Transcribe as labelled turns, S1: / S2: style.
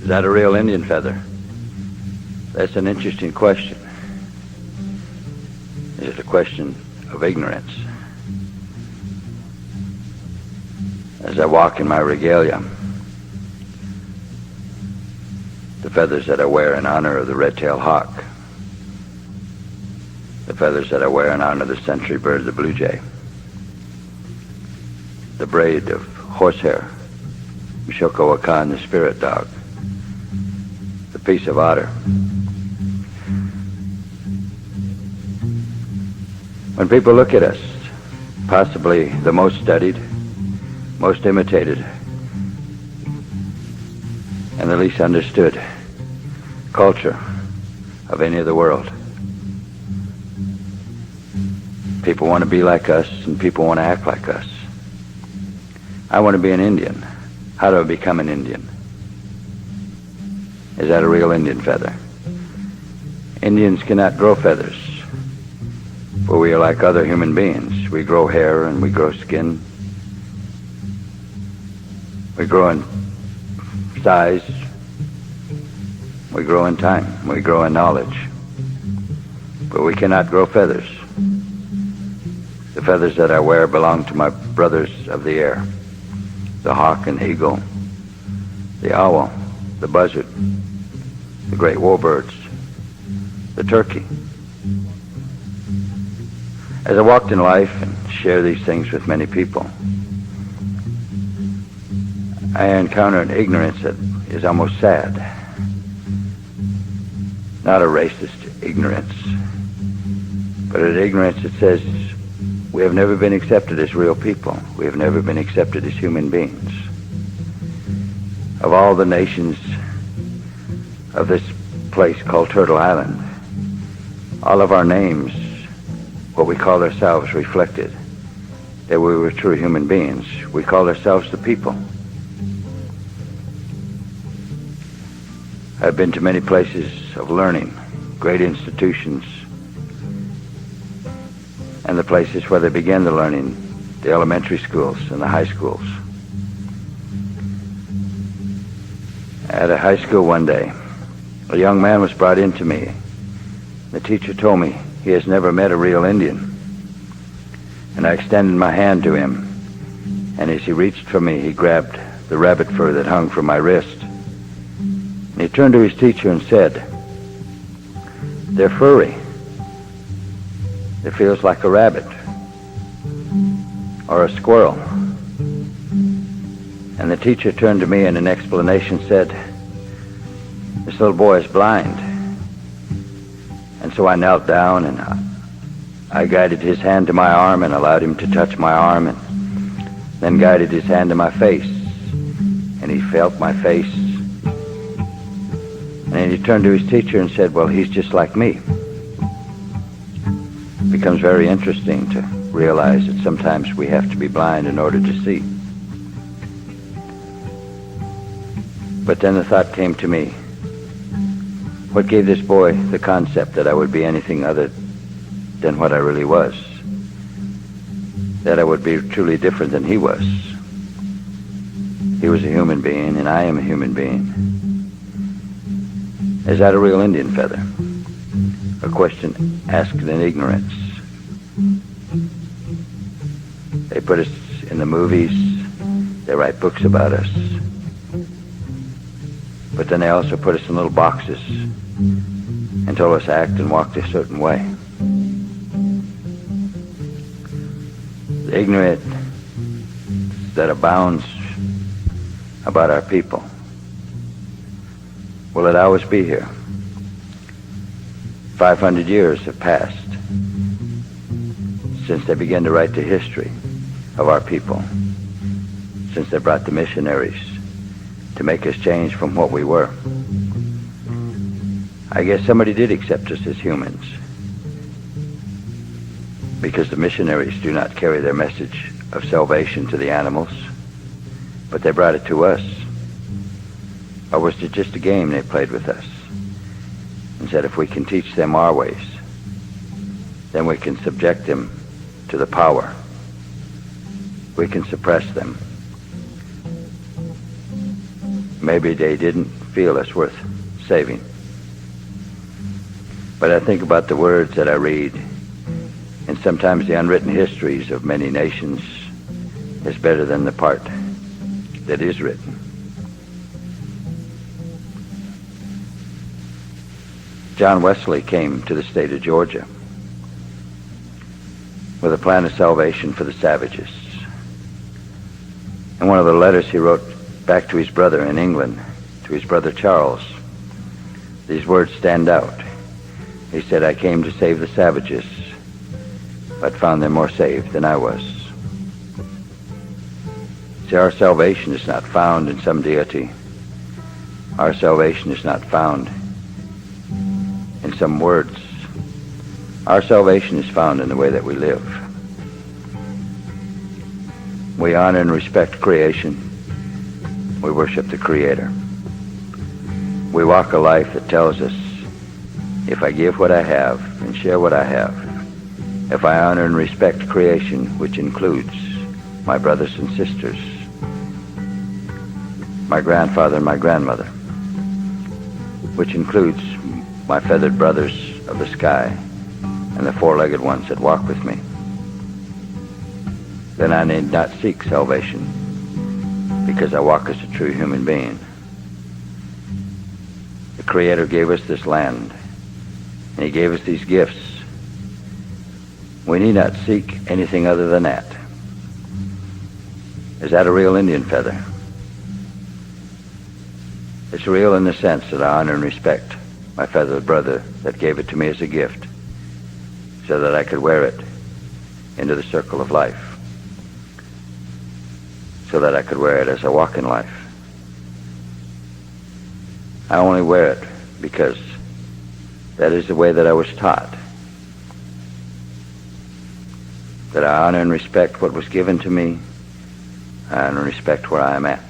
S1: Is that a real Indian feather? That's an interesting question. Is it a question of ignorance? As I walk in my regalia, the feathers that I wear in honor of the red-tailed hawk, the feathers that I wear in honor of the century bird, the blue jay, the braid of horsehair, Mishoko Wakan, the spirit dog, the piece of otter. When people look at us, possibly the most studied, most imitated, and the least understood culture of any of the world. People want to be like us, and people want to act like us. I want to be an Indian. How do I become an Indian? Is that a real Indian feather? Indians cannot grow feathers, for we are like other human beings. We grow hair and we grow skin. We grow in size. We grow in time. We grow in knowledge. But we cannot grow feathers. The feathers that I wear belong to my brothers of the air. The hawk and eagle, the owl, the buzzard, the great warbirds, the turkey. As I walked in life and share these things with many people, I encounter an ignorance that is almost sad. Not a racist ignorance, but an ignorance that says we have never been accepted as real people. We have never been accepted as human beings. Of all the nations of this place called Turtle Island, all of our names, what we called ourselves, reflected that we were true human beings. We called ourselves the people. I've been to many places of learning, great institutions, and the places where they began the learning, the elementary schools and the high schools. At a high school one day, a young man was brought in to me. The teacher told me he has never met a real Indian. And I extended my hand to him, and as he reached for me, he grabbed the rabbit fur that hung from my wrist. And he turned to his teacher and said, "They're furry. It feels like a rabbit or a squirrel." And the teacher turned to me and in explanation said, "This little boy is blind." And so I knelt down and I guided his hand to my arm and allowed him to touch my arm, and then guided his hand to my face, and he felt my face. And then he turned to his teacher and said, "Well, he's just like me." It becomes very interesting to realize that sometimes we have to be blind in order to see. But then the thought came to me, what gave this boy the concept that I would be anything other than what I really was? That I would be truly different than he was. He was a human being, and I am a human being. Is that a real Indian feather? A question asked in ignorance. They put us in the movies, they write books about us, but then they also put us in little boxes and told us to act and walk a certain way. The ignorance that abounds about our people, will it always be here? 500 years have passed since they began to write the history of our people, since they brought the missionaries to make us change from what we were. I guess somebody did accept us as humans, because the missionaries do not carry their message of salvation to the animals, but they brought it to us. Or was it just a game they played with us and said if we can teach them our ways, then we can subject them to the power. We can suppress them. Maybe they didn't feel it's worth saving. But I think about the words that I read, and sometimes the unwritten histories of many nations is better than the part that is written. John Wesley came to the state of Georgia with a plan of salvation for the savages. In one of the letters he wrote back to his brother in England, to his brother Charles, these words stand out. He said, "I came to save the savages, but found them more saved than I was." See, our salvation is not found in some deity. Our salvation is not found in some words. Our salvation is found in the way that we live. We honor and respect creation. We worship the Creator. We walk a life that tells us, if I give what I have and share what I have, if I honor and respect creation, which includes my brothers and sisters, my grandfather and my grandmother, which includes my feathered brothers of the sky and the four-legged ones that walk with me, then I need not seek salvation, because I walk as a true human being. The Creator gave us this land, and He gave us these gifts. We need not seek anything other than that. Is that a real Indian feather? It's real in the sense that I honor and respect my feathered brother that gave it to me as a gift so that I could wear it into the circle of life, so that I could wear it as I walk in life. I only wear it because that is the way that I was taught, that I honor and respect what was given to me, I honor and respect where I am at.